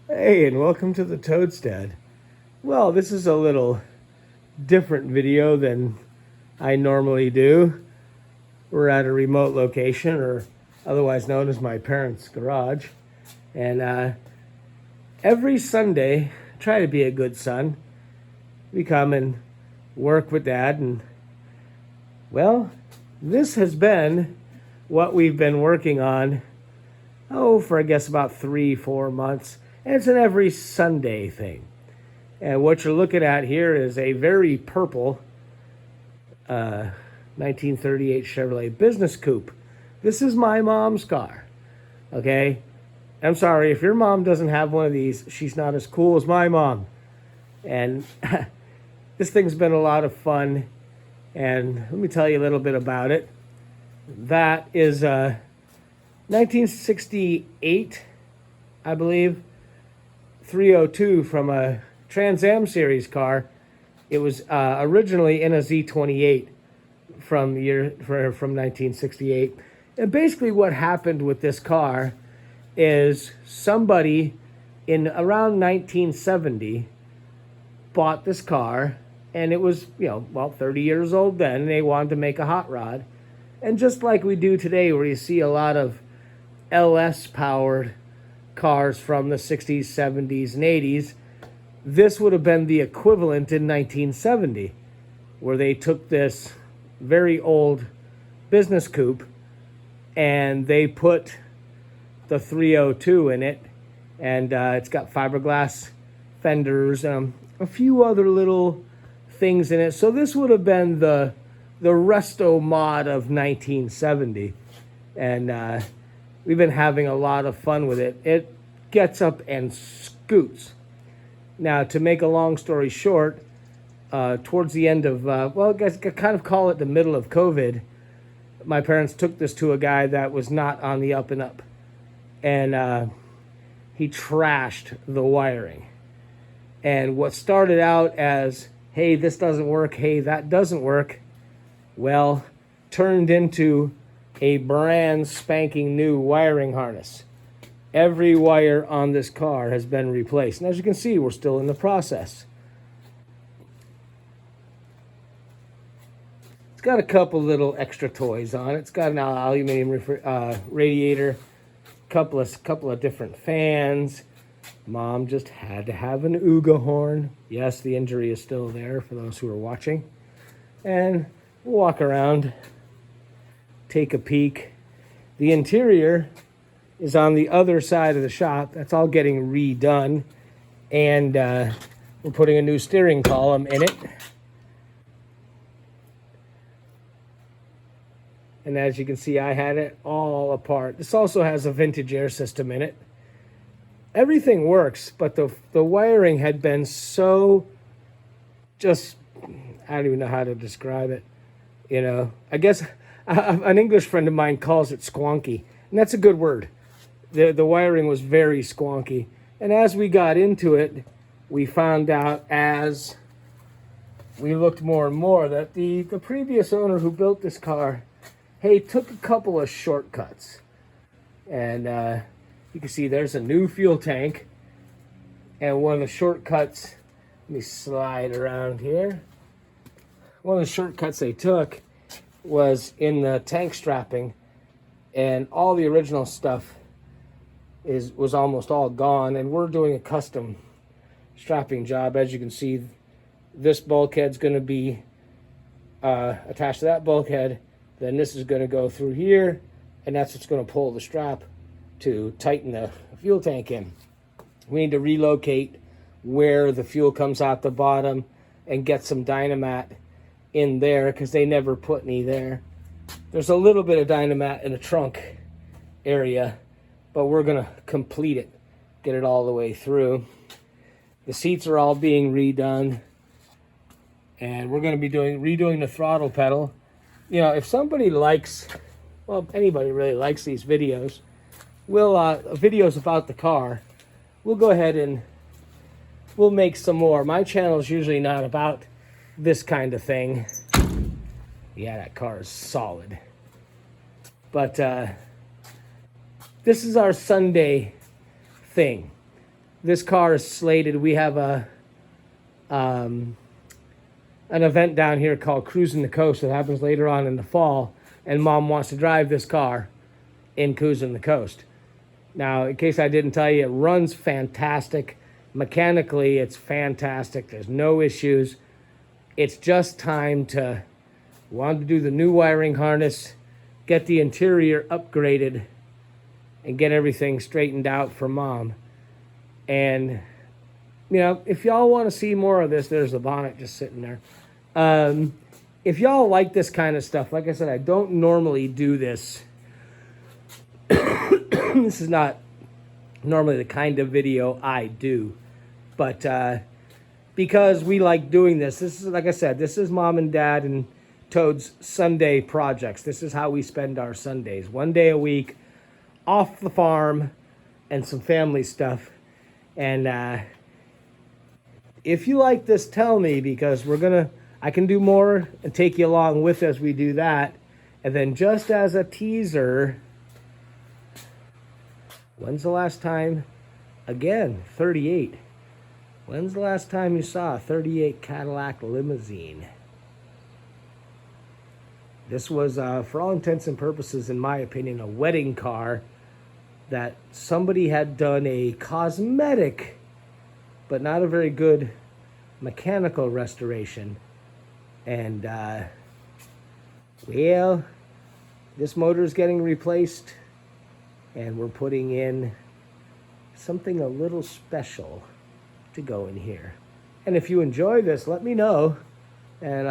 Hey, and welcome to the Toadstead. Well, this is a little different video than I normally do. We're at a remote location, or otherwise known as my parents' garage. And every Sunday, I try to be a good son. We come and work with Dad. And, well, this has been what we've been working on, for I guess about 3-4 months. And it's an every Sunday thing. And what you're looking at here is a very purple 1938 Chevrolet Business Coupe. This is my mom's car. Okay? I'm sorry, if your mom doesn't have one of these, she's not as cool as my mom. And this thing's been a lot of fun. And let me tell you a little bit about it. That is 1968, I believe, 302 from a Trans Am series car. It was originally in a Z28 from 1968. And basically what happened with this car is somebody in around 1970 bought this car, and it was, 30 years old then, and they wanted to make a hot rod. And just like we do today, where you see a lot of LS powered cars from the 60s, 70s, and 80s, this would have been the equivalent in 1970, where they took this very old business coupe and they put the 302 in it, and it's got fiberglass fenders, a few other little things in it. So this would have been the resto mod of 1970, and we've been having a lot of fun with it. It gets up and scoots. Now, to make a long story short, towards the end of, I guess I could kind of call it the middle of COVID, my parents took this to a guy that was not on the up and up. And he trashed the wiring. And what started out as, hey, this doesn't work, hey, that doesn't work, well, turned into a brand spanking new wiring harness. Every wire on this car has been replaced. And as you can see, we're still in the process. It's got a couple little extra toys on it. It's got an aluminum radiator, couple of different fans. Mom just had to have an Ooga horn. Yes, the injury is still there for those who are watching. And we'll walk around, take a peek. The interior is on the other side of the shop. That's all getting redone. And we're putting a new steering column in it. And as you can see, I had it all apart. This also has a vintage air system in it. Everything works, but the wiring had been so just, I don't even know how to describe it. I guess an English friend of mine calls it squonky. And that's a good word. The wiring was very squonky. And as we got into it, we found out as we looked more and more that the previous owner who built this car, took a couple of shortcuts. And you can see there's a new fuel tank. And one of the shortcuts, let me slide around here. One of the shortcuts they took was in the tank strapping. And all the original stuff was almost all gone, and we're doing a custom strapping job. As you can see, this bulkhead's going to be attached to that bulkhead. Then this is going to go through here, and that's what's going to pull the strap to tighten the fuel tank in. We need to relocate where the fuel comes out the bottom and get some Dynamat in there, because they never put any there. There's a little bit of Dynamat in the trunk area, but we're going to complete it, get it all the way through. The seats are all being redone, and we're going to be redoing the throttle pedal. If somebody likes, anybody really likes these videos, videos about the car, we'll go ahead and we'll make some more. My channel is usually not about this kind of thing. Yeah, that car is solid. But this is our Sunday thing. this car is slated. We have an event down here called Cruising the Coast that happens later on in the fall, and Mom wants to drive this car in Cruising the Coast. Now, in case I didn't tell you, it runs fantastic. Mechanically, it's fantastic. There's no issues. It's just time to want to do the new wiring harness, get the interior upgraded, and get everything straightened out for Mom. And, you know, if y'all want to see more of this, there's the bonnet just sitting there. If y'all like this kind of stuff, like I said, I don't normally do this. This is not normally the kind of video I do. But because we like doing this, this is, like I said, this is Mom and Dad and Toad's Sunday projects. This is how we spend our Sundays. 1 day a week, off the farm, and some family stuff. And if you like this, tell me, because I can do more and take you along with as we do that. And then just as a teaser, when's the last time, again, 38. When's the last time you saw a 38 Cadillac limousine? This was, for all intents and purposes, in my opinion, a wedding car that somebody had done a cosmetic, but not a very good mechanical restoration. And, well, this motor is getting replaced, and we're putting in something a little special to go in here. And if you enjoy this, let me know, and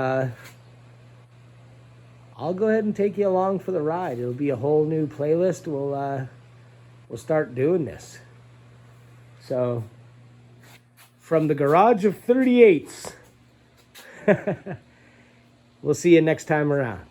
I'll go ahead and take you along for the ride. It'll be a whole new playlist. We'll start doing this. So, from the garage of 38s, we'll see you next time around.